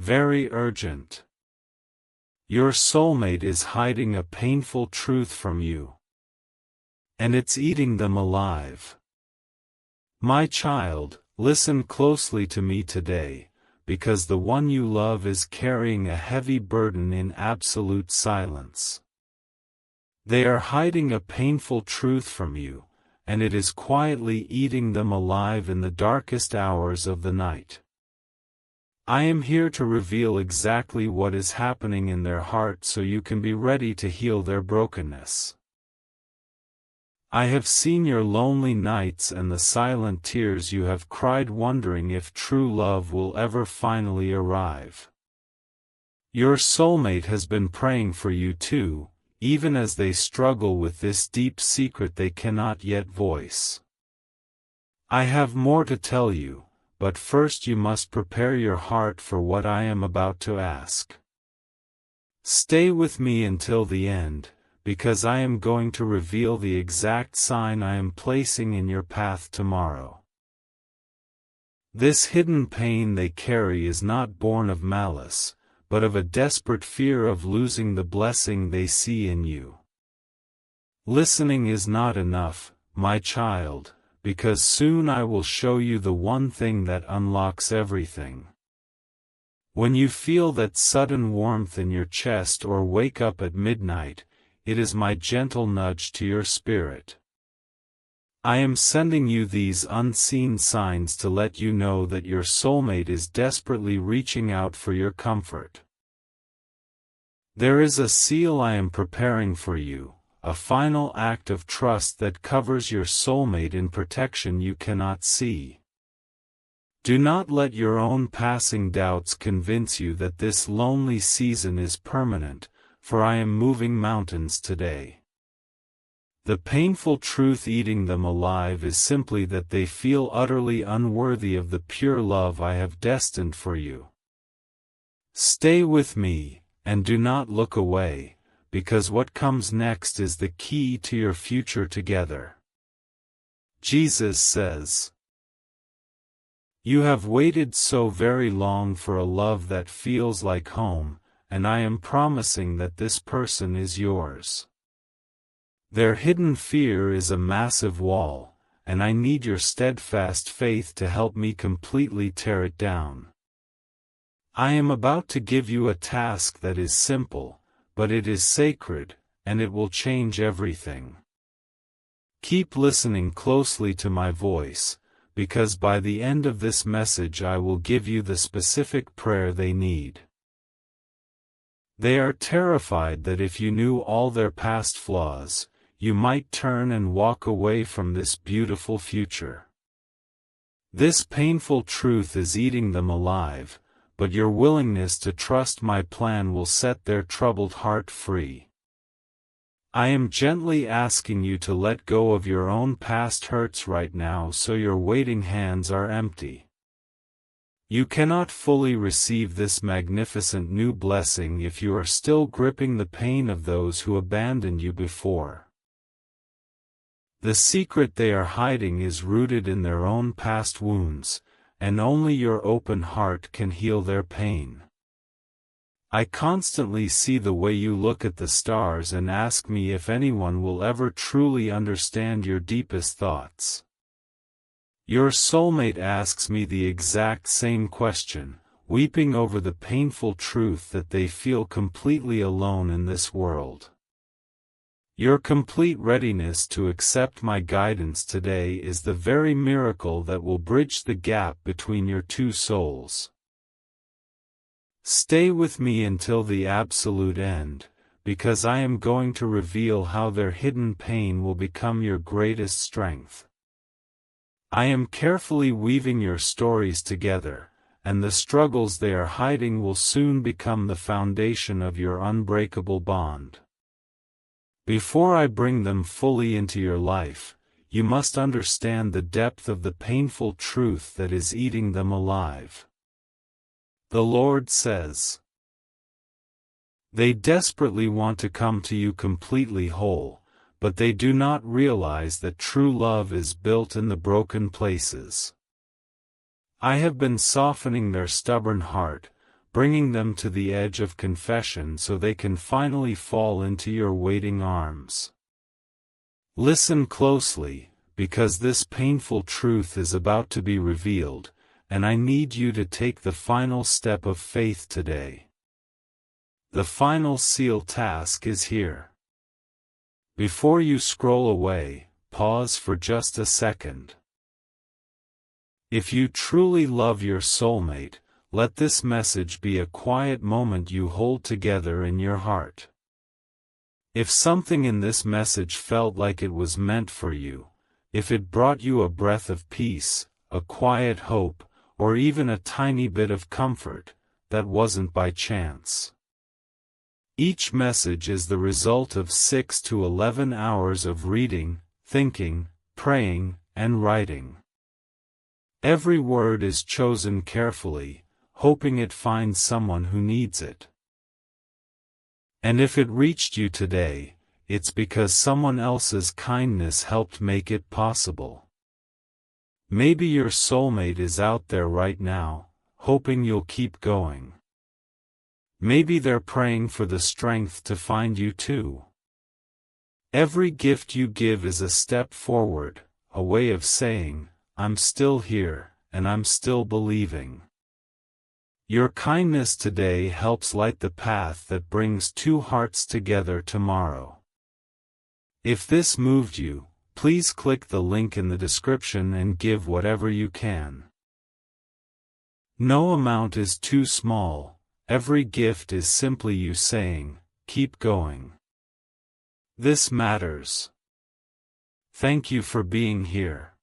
very urgent. Your soulmate is hiding a painful truth from you, and it's eating them alive. My child, listen closely to me today, because the one you love is carrying a heavy burden in absolute silence. They are hiding a painful truth from you, and it is quietly eating them alive in the darkest hours of the night. I am here to reveal exactly what is happening in their heart so you can be ready to heal their brokenness. I have seen your lonely nights and the silent tears you have cried wondering if true love will ever finally arrive. Your soulmate has been praying for you too, even as they struggle with this deep secret they cannot yet voice. I have more to tell you, but first you must prepare your heart for what I am about to ask. Stay with me until the end, because I am going to reveal the exact sign I am placing in your path tomorrow. This hidden pain they carry is not born of malice, but of a desperate fear of losing the blessing they see in you. Listening is not enough, my child, because soon I will show you the one thing that unlocks everything. When you feel that sudden warmth in your chest or wake up at midnight, it is my gentle nudge to your spirit. I am sending you these unseen signs to let you know that your soulmate is desperately reaching out for your comfort. There is a seal I am preparing for you, a final act of trust that covers your soulmate in protection you cannot see. Do not let your own passing doubts convince you that this lonely season is permanent, for I am moving mountains today. The painful truth eating them alive is simply that they feel utterly unworthy of the pure love I have destined for you. Stay with me, and do not look away, because what comes next is the key to your future together. Jesus says, "You have waited so very long for a love that feels like home, and I am promising that this person is yours. Their hidden fear is a massive wall, and I need your steadfast faith to help me completely tear it down. I am about to give you a task that is simple, but it is sacred, and it will change everything. Keep listening closely to my voice, because by the end of this message I will give you the specific prayer they need. They are terrified that if you knew all their past flaws, you might turn and walk away from this beautiful future. This painful truth is eating them alive, but your willingness to trust my plan will set their troubled heart free. I am gently asking you to let go of your own past hurts right now so your waiting hands are empty. You cannot fully receive this magnificent new blessing if you are still gripping the pain of those who abandoned you before. The secret they are hiding is rooted in their own past wounds, and only your open heart can heal their pain. I constantly see the way you look at the stars and ask me if anyone will ever truly understand your deepest thoughts. Your soulmate asks me the exact same question, weeping over the painful truth that they feel completely alone in this world. Your complete readiness to accept my guidance today is the very miracle that will bridge the gap between your two souls. Stay with me until the absolute end, because I am going to reveal how their hidden pain will become your greatest strength. I am carefully weaving your stories together, and the struggles they are hiding will soon become the foundation of your unbreakable bond. Before I bring them fully into your life, you must understand the depth of the painful truth that is eating them alive. The Lord says, "They desperately want to come to you completely whole, but they do not realize that true love is built in the broken places. I have been softening their stubborn heart, bringing them to the edge of confession so they can finally fall into your waiting arms. Listen closely, because this painful truth is about to be revealed, and I need you to take the final step of faith today. The final seal task is here. Before you scroll away, pause for just a second. If you truly love your soulmate, let this message be a quiet moment you hold together in your heart. If something in this message felt like it was meant for you, if it brought you a breath of peace, a quiet hope, or even a tiny bit of comfort, that wasn't by chance. Each message is the result of 6 to 11 hours of reading, thinking, praying, and writing. Every word is chosen carefully, hoping it finds someone who needs it. And if it reached you today, it's because someone else's kindness helped make it possible. Maybe your soulmate is out there right now, hoping you'll keep going. Maybe they're praying for the strength to find you too. Every gift you give is a step forward, a way of saying, I'm still here, and I'm still believing. Your kindness today helps light the path that brings two hearts together tomorrow. If this moved you, please click the link in the description and give whatever you can. No amount is too small, every gift is simply you saying, keep going. This matters. Thank you for being here.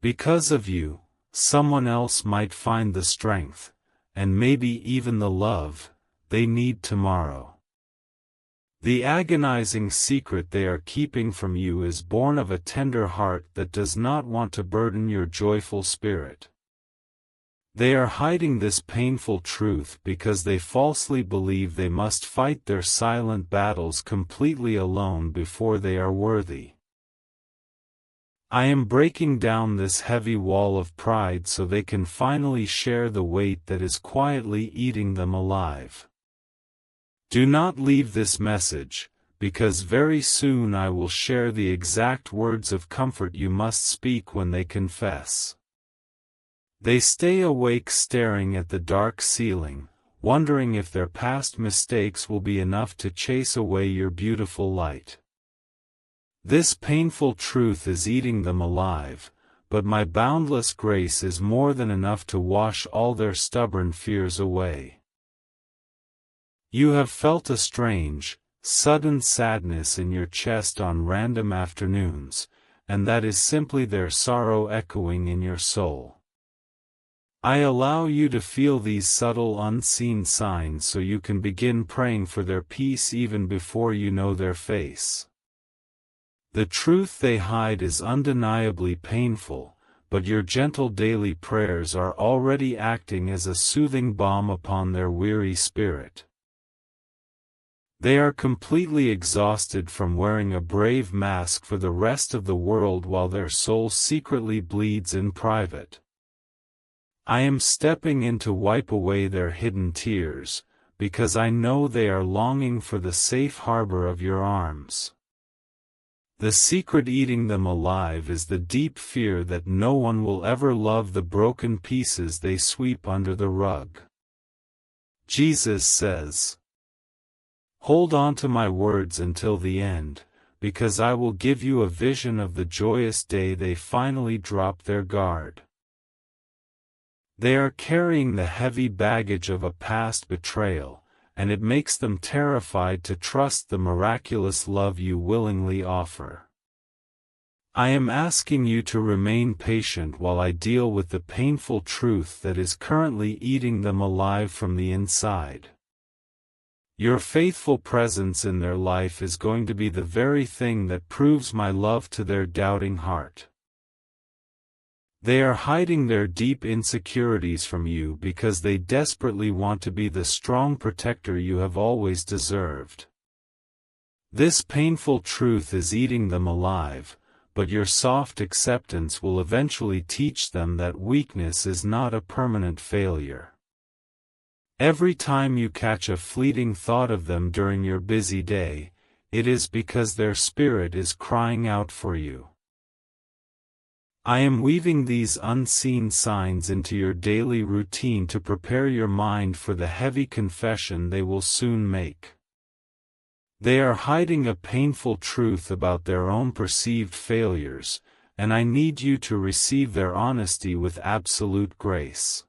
Because of you, someone else might find the strength, and maybe even the love, they need tomorrow. The agonizing secret they are keeping from you is born of a tender heart that does not want to burden your joyful spirit. They are hiding this painful truth because they falsely believe they must fight their silent battles completely alone before they are worthy. I am breaking down this heavy wall of pride so they can finally share the weight that is quietly eating them alive. Do not leave this message, because very soon I will share the exact words of comfort you must speak when they confess. They stay awake staring at the dark ceiling, wondering if their past mistakes will be enough to chase away your beautiful light. This painful truth is eating them alive, but my boundless grace is more than enough to wash all their stubborn fears away. You have felt a strange, sudden sadness in your chest on random afternoons, and that is simply their sorrow echoing in your soul. I allow you to feel these subtle unseen signs so you can begin praying for their peace even before you know their face. The truth they hide is undeniably painful, but your gentle daily prayers are already acting as a soothing balm upon their weary spirit. They are completely exhausted from wearing a brave mask for the rest of the world while their soul secretly bleeds in private. I am stepping in to wipe away their hidden tears, because I know they are longing for the safe harbor of your arms. The secret eating them alive is the deep fear that no one will ever love the broken pieces they sweep under the rug. Jesus says, "Hold on to my words until the end, because I will give you a vision of the joyous day they finally drop their guard." They are carrying the heavy baggage of a past betrayal, and it makes them terrified to trust the miraculous love you willingly offer. I am asking you to remain patient while I deal with the painful truth that is currently eating them alive from the inside. Your faithful presence in their life is going to be the very thing that proves my love to their doubting heart. They are hiding their deep insecurities from you because they desperately want to be the strong protector you have always deserved. This painful truth is eating them alive, but your soft acceptance will eventually teach them that weakness is not a permanent failure. Every time you catch a fleeting thought of them during your busy day, it is because their spirit is crying out for you. I am weaving these unseen signs into your daily routine to prepare your mind for the heavy confession they will soon make. They are hiding a painful truth about their own perceived failures, and I need you to receive their honesty with absolute grace.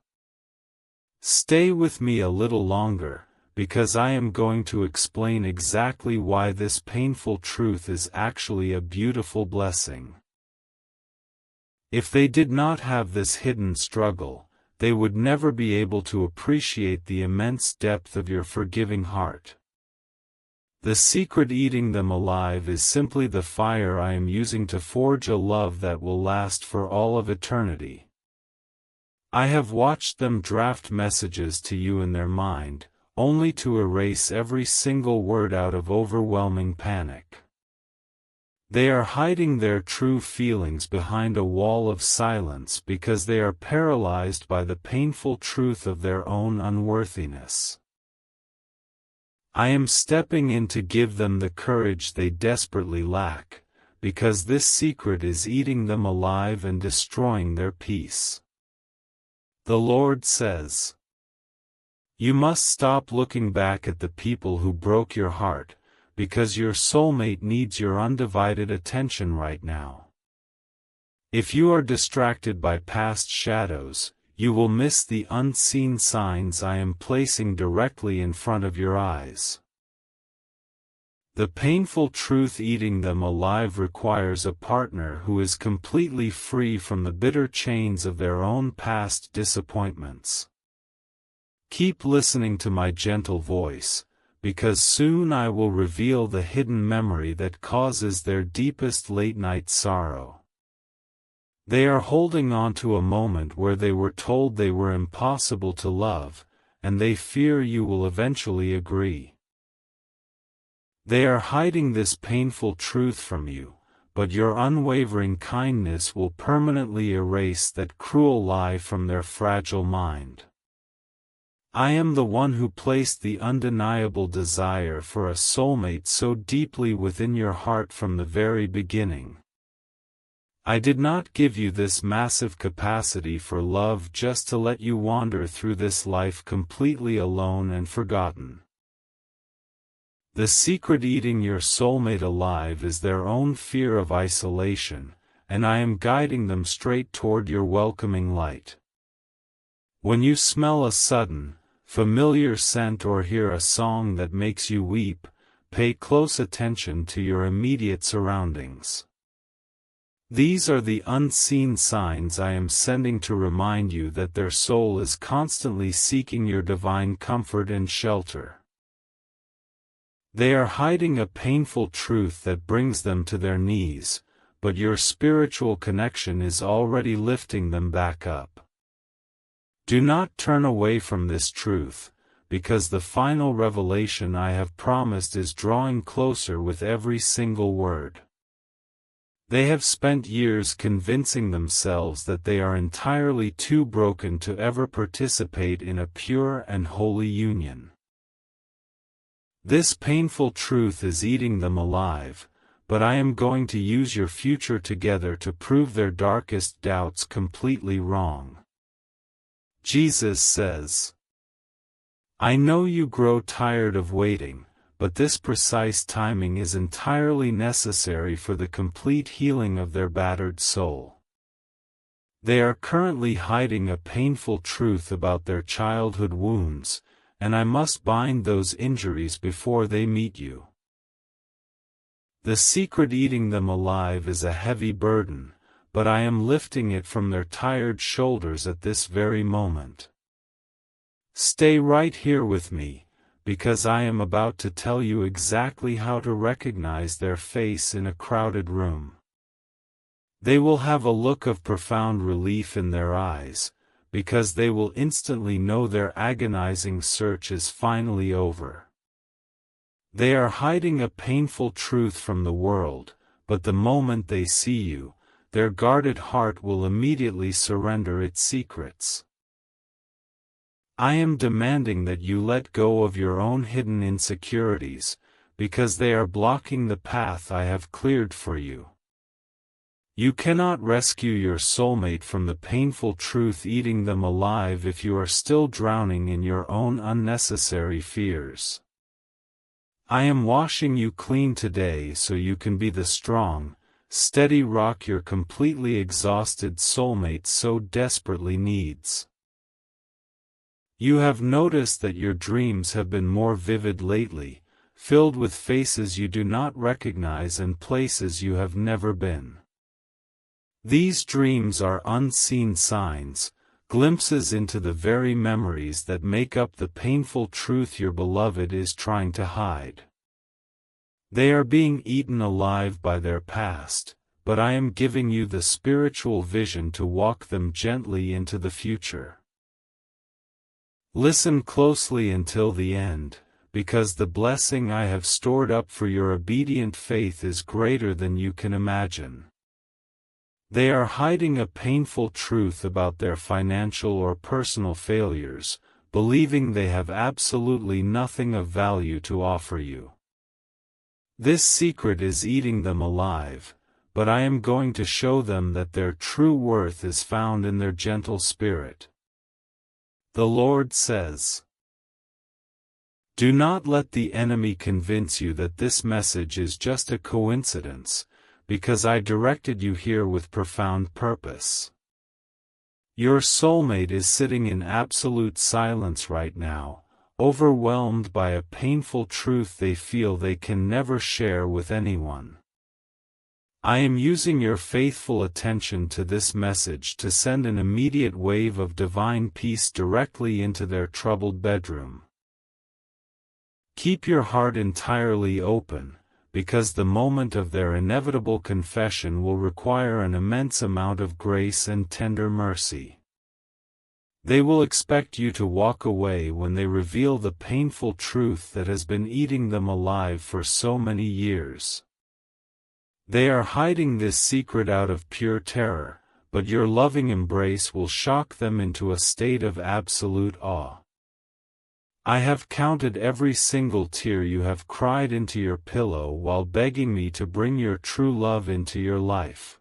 Stay with me a little longer, because I am going to explain exactly why this painful truth is actually a beautiful blessing. If they did not have this hidden struggle, they would never be able to appreciate the immense depth of your forgiving heart. The secret eating them alive is simply the fire I am using to forge a love that will last for all of eternity. I have watched them draft messages to you in their mind, only to erase every single word out of overwhelming panic. They are hiding their true feelings behind a wall of silence because they are paralyzed by the painful truth of their own unworthiness. I am stepping in to give them the courage they desperately lack, because this secret is eating them alive and destroying their peace. The Lord says, "You must stop looking back at the people who broke your heart, because your soulmate needs your undivided attention right now. If you are distracted by past shadows, you will miss the unseen signs I am placing directly in front of your eyes." The painful truth eating them alive requires a partner who is completely free from the bitter chains of their own past disappointments. Keep listening to my gentle voice, because soon I will reveal the hidden memory that causes their deepest late-night sorrow. They are holding on to a moment where they were told they were impossible to love, and they fear you will eventually agree. They are hiding this painful truth from you, but your unwavering kindness will permanently erase that cruel lie from their fragile mind. I am the one who placed the undeniable desire for a soulmate so deeply within your heart from the very beginning. I did not give you this massive capacity for love just to let you wander through this life completely alone and forgotten. The secret eating your soulmate alive is their own fear of isolation, and I am guiding them straight toward your welcoming light. When you smell a sudden, familiar scent or hear a song that makes you weep, pay close attention to your immediate surroundings. These are the unseen signs I am sending to remind you that their soul is constantly seeking your divine comfort and shelter. They are hiding a painful truth that brings them to their knees, but your spiritual connection is already lifting them back up. Do not turn away from this truth, because the final revelation I have promised is drawing closer with every single word. They have spent years convincing themselves that they are entirely too broken to ever participate in a pure and holy union. This painful truth is eating them alive, but I am going to use your future together to prove their darkest doubts completely wrong. Jesus says, "I know you grow tired of waiting, but this precise timing is entirely necessary for the complete healing of their battered soul. They are currently hiding a painful truth about their childhood wounds, and I must bind those injuries before they meet you. The secret eating them alive is a heavy burden, but I am lifting it from their tired shoulders at this very moment. Stay right here with me, because I am about to tell you exactly how to recognize their face in a crowded room. They will have a look of profound relief in their eyes, because they will instantly know their agonizing search is finally over. They are hiding a painful truth from the world, but the moment they see you, their guarded heart will immediately surrender its secrets. I am demanding that you let go of your own hidden insecurities, because they are blocking the path I have cleared for you. You cannot rescue your soulmate from the painful truth eating them alive if you are still drowning in your own unnecessary fears. I am washing you clean today so you can be the strong, steady rock your completely exhausted soulmate so desperately needs. You have noticed that your dreams have been more vivid lately, filled with faces you do not recognize and places you have never been. These dreams are unseen signs, glimpses into the very memories that make up the painful truth your beloved is trying to hide. They are being eaten alive by their past, but I am giving you the spiritual vision to walk them gently into the future. Listen closely until the end, because the blessing I have stored up for your obedient faith is greater than you can imagine. They are hiding a painful truth about their financial or personal failures, believing they have absolutely nothing of value to offer you. This secret is eating them alive, but I am going to show them that their true worth is found in their gentle spirit. The Lord says, "Do not let the enemy convince you that this message is just a coincidence, because I directed you here with profound purpose. Your soulmate is sitting in absolute silence right now, overwhelmed by a painful truth they feel they can never share with anyone. I am using your faithful attention to this message to send an immediate wave of divine peace directly into their troubled bedroom. Keep your heart entirely open, because the moment of their inevitable confession will require an immense amount of grace and tender mercy. They will expect you to walk away when they reveal the painful truth that has been eating them alive for so many years. They are hiding this secret out of pure terror, but your loving embrace will shock them into a state of absolute awe. I have counted every single tear you have cried into your pillow while begging me to bring your true love into your life.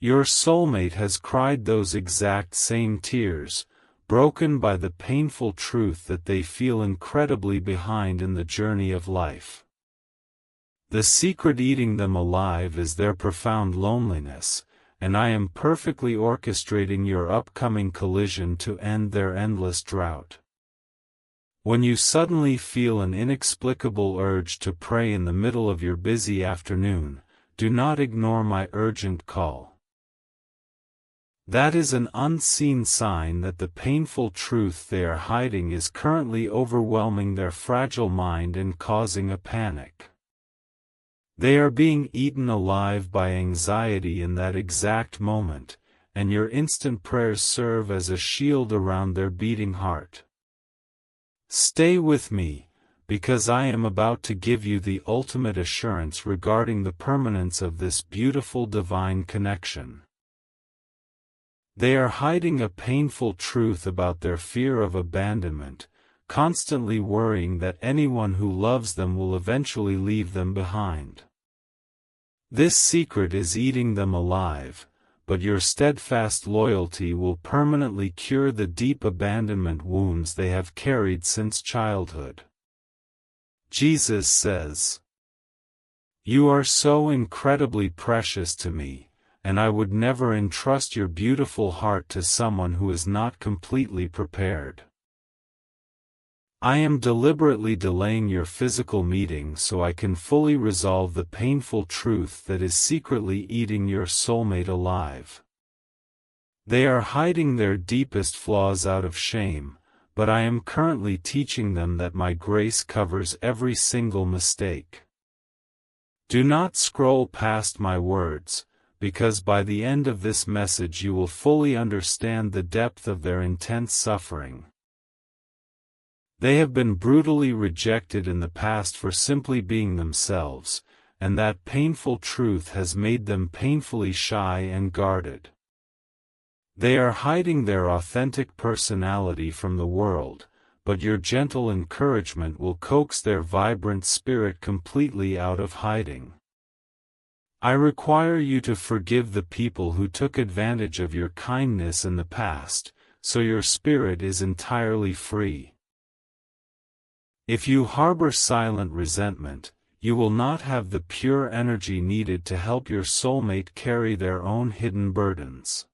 Your soulmate has cried those exact same tears, broken by the painful truth that they feel incredibly behind in the journey of life. The secret eating them alive is their profound loneliness, and I am perfectly orchestrating your upcoming collision to end their endless drought. When you suddenly feel an inexplicable urge to pray in the middle of your busy afternoon, do not ignore my urgent call. That is an unseen sign that the painful truth they are hiding is currently overwhelming their fragile mind and causing a panic. They are being eaten alive by anxiety in that exact moment, and your instant prayers serve as a shield around their beating heart. Stay with me, because I am about to give you the ultimate assurance regarding the permanence of this beautiful divine connection. They are hiding a painful truth about their fear of abandonment, constantly worrying that anyone who loves them will eventually leave them behind. This secret is eating them alive, but your steadfast loyalty will permanently cure the deep abandonment wounds they have carried since childhood. Jesus says, "You are so incredibly precious to me, and I would never entrust your beautiful heart to someone who is not completely prepared. I am deliberately delaying your physical meeting so I can fully resolve the painful truth that is secretly eating your soulmate alive. They are hiding their deepest flaws out of shame, but I am currently teaching them that my grace covers every single mistake. Do not scroll past my words, because by the end of this message you will fully understand the depth of their intense suffering. They have been brutally rejected in the past for simply being themselves, and that painful truth has made them painfully shy and guarded. They are hiding their authentic personality from the world, but your gentle encouragement will coax their vibrant spirit completely out of hiding. I require you to forgive the people who took advantage of your kindness in the past, so your spirit is entirely free. If you harbor silent resentment, you will not have the pure energy needed to help your soulmate carry their own hidden burdens.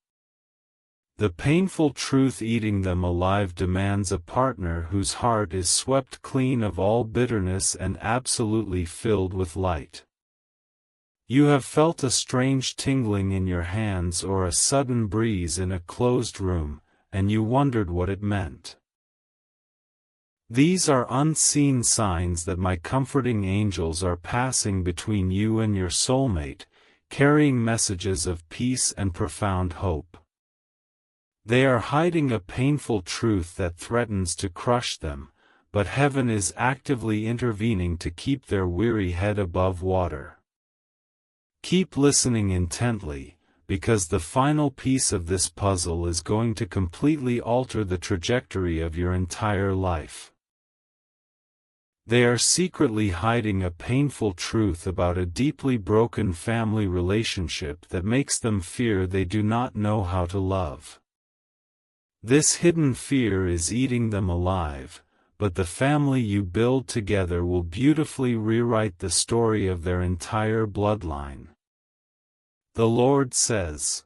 The painful truth eating them alive demands a partner whose heart is swept clean of all bitterness and absolutely filled with light. You have felt a strange tingling in your hands or a sudden breeze in a closed room, and you wondered what it meant. These are unseen signs that my comforting angels are passing between you and your soulmate, carrying messages of peace and profound hope. They are hiding a painful truth that threatens to crush them, but heaven is actively intervening to keep their weary head above water. Keep listening intently, because the final piece of this puzzle is going to completely alter the trajectory of your entire life. They are secretly hiding a painful truth about a deeply broken family relationship that makes them fear they do not know how to love. This hidden fear is eating them alive, but the family you build together will beautifully rewrite the story of their entire bloodline. The Lord says,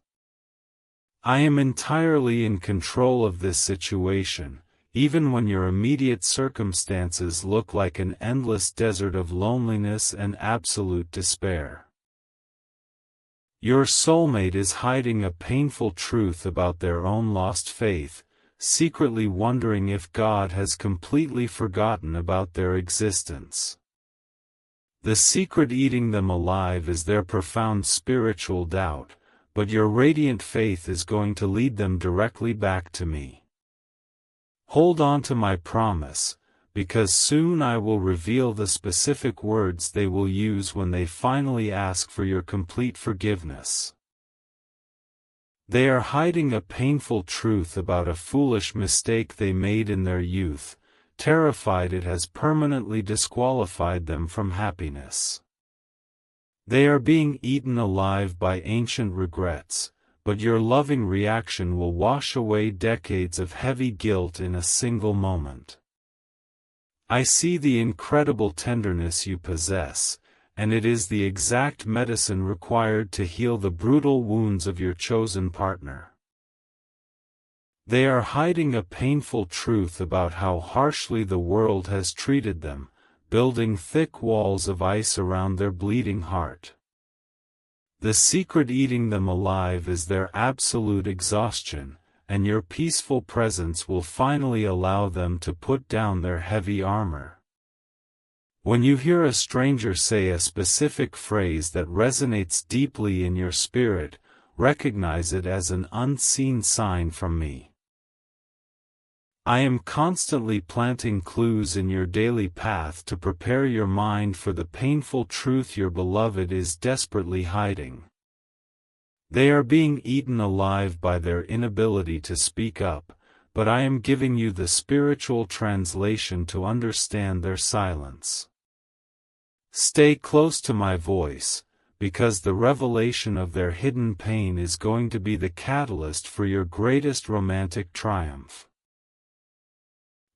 I am entirely in control of this situation, even when your immediate circumstances look like an endless desert of loneliness and absolute despair. Your soulmate is hiding a painful truth about their own lost faith, secretly wondering if God has completely forgotten about their existence. The secret eating them alive is their profound spiritual doubt, but your radiant faith is going to lead them directly back to me. Hold on to my promise, because soon I will reveal the specific words they will use when they finally ask for your complete forgiveness. They are hiding a painful truth about a foolish mistake they made in their youth, terrified it has permanently disqualified them from happiness. They are being eaten alive by ancient regrets, but your loving reaction will wash away decades of heavy guilt in a single moment. I see the incredible tenderness you possess, and it is the exact medicine required to heal the brutal wounds of your chosen partner. They are hiding a painful truth about how harshly the world has treated them, building thick walls of ice around their bleeding heart. The secret eating them alive is their absolute exhaustion, and your peaceful presence will finally allow them to put down their heavy armor. When you hear a stranger say a specific phrase that resonates deeply in your spirit, recognize it as an unseen sign from me. I am constantly planting clues in your daily path to prepare your mind for the painful truth your beloved is desperately hiding. They are being eaten alive by their inability to speak up, but I am giving you the spiritual translation to understand their silence. Stay close to my voice, because the revelation of their hidden pain is going to be the catalyst for your greatest romantic triumph.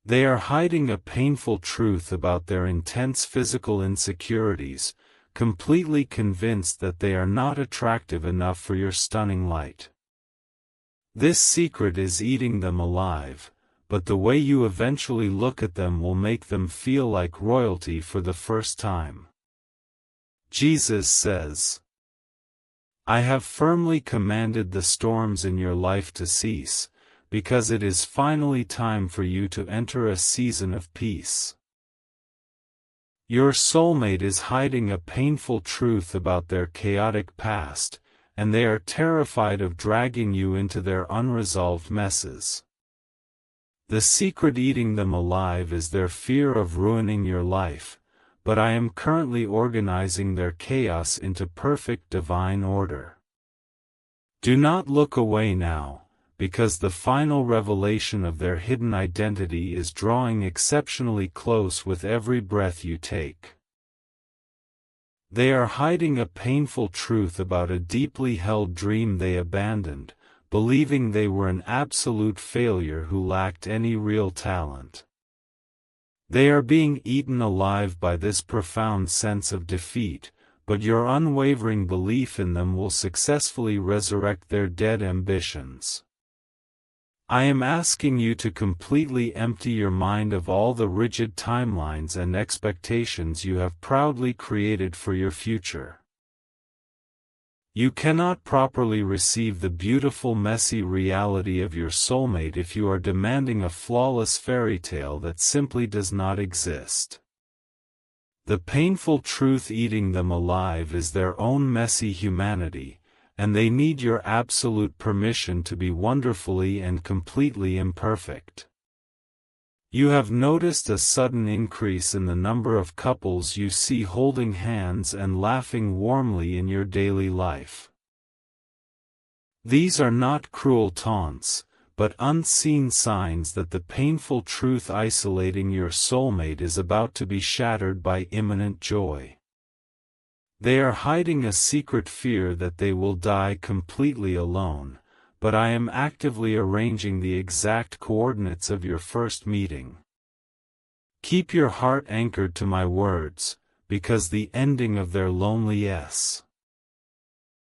They are hiding a painful truth about their intense physical insecurities, completely convinced that they are not attractive enough for your stunning light. This secret is eating them alive, but the way you eventually look at them will make them feel like royalty for the first time. Jesus says, I have firmly commanded the storms in your life to cease, because it is finally time for you to enter a season of peace. Your soulmate is hiding a painful truth about their chaotic past, and they are terrified of dragging you into their unresolved messes. The secret eating them alive is their fear of ruining your life, but I am currently organizing their chaos into perfect divine order. Do not look away now, because the final revelation of their hidden identity is drawing exceptionally close with every breath you take. They are hiding a painful truth about a deeply held dream they abandoned, believing they were an absolute failure who lacked any real talent. They are being eaten alive by this profound sense of defeat, but your unwavering belief in them will successfully resurrect their dead ambitions. I am asking you to completely empty your mind of all the rigid timelines and expectations you have proudly created for your future. You cannot properly receive the beautiful messy reality of your soulmate if you are demanding a flawless fairy tale that simply does not exist. The painful truth eating them alive is their own messy humanity, and they need your absolute permission to be wonderfully and completely imperfect. You have noticed a sudden increase in the number of couples you see holding hands and laughing warmly in your daily life. These are not cruel taunts, but unseen signs that the painful truth isolating your soulmate is about to be shattered by imminent joy. They are hiding a secret fear that they will die completely alone, but I am actively arranging the exact coordinates of your first meeting. Keep your heart anchored to my words, because the ending of their lonely